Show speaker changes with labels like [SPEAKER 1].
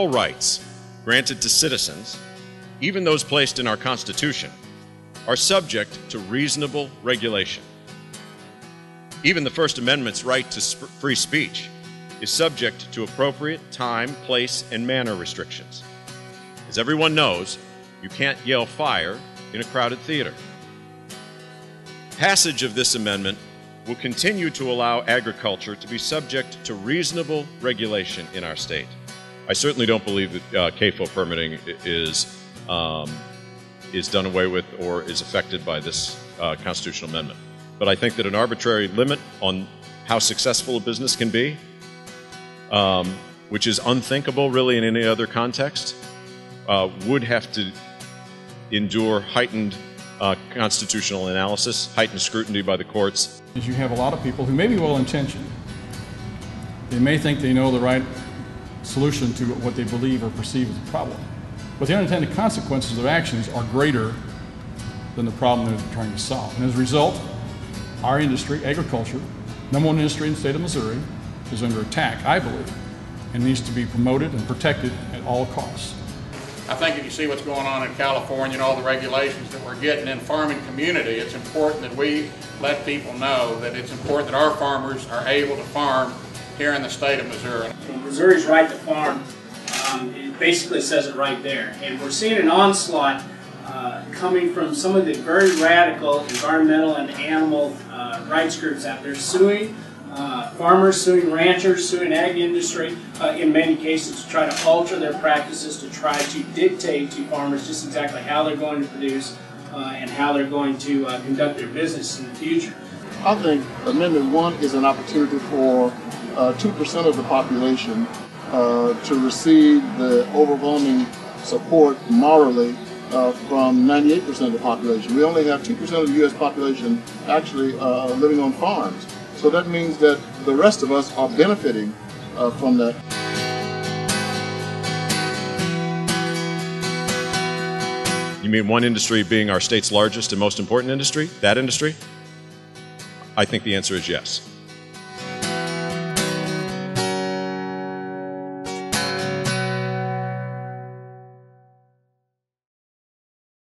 [SPEAKER 1] all rights granted to citizens, even those placed in our Constitution, are subject to reasonable regulation. Even the First Amendment's right to free speech is subject to appropriate time, place, and manner restrictions. As everyone knows, you can't yell fire in a crowded theater. Passage of this amendment will continue to allow agriculture to be subject to reasonable regulation in our state. I certainly don't believe that CAFO permitting is done away with or is affected by this constitutional amendment. But I think that an arbitrary limit on how successful a business can be, which is unthinkable really in any other context, would have to endure heightened constitutional analysis, heightened scrutiny by the courts.
[SPEAKER 2] You have a lot of people who may be well-intentioned. They may think they know the right solution to what they believe or perceive as a problem. But the unintended consequences of their actions are greater than the problem they're trying to solve. And as a result, our industry, agriculture, #1 industry in the state of Missouri, is under attack, I believe, and needs to be promoted and protected at all costs.
[SPEAKER 3] I think if you see what's going on in California and all the regulations that we're getting in the farming community, it's important that we let people know that it's important that our farmers are able to farm here in the state of Missouri.
[SPEAKER 4] Missouri's right to farm, it basically says it right there. And we're seeing an onslaught coming from some of the very radical environmental and animal rights groups out there suing farmers, suing ranchers, suing ag industry, in many cases to try to alter their practices, to try to dictate to farmers just exactly how they're going to produce and how they're going to conduct their business in the future.
[SPEAKER 5] I think Amendment 1 is an opportunity for 2% of the population to receive the overwhelming support morally from 98% of the population. We only have 2% of the U.S. population actually living on farms. So that means that the rest of us are benefiting from that.
[SPEAKER 1] You mean one industry being our state's largest and most important industry? That industry? I think the answer is yes.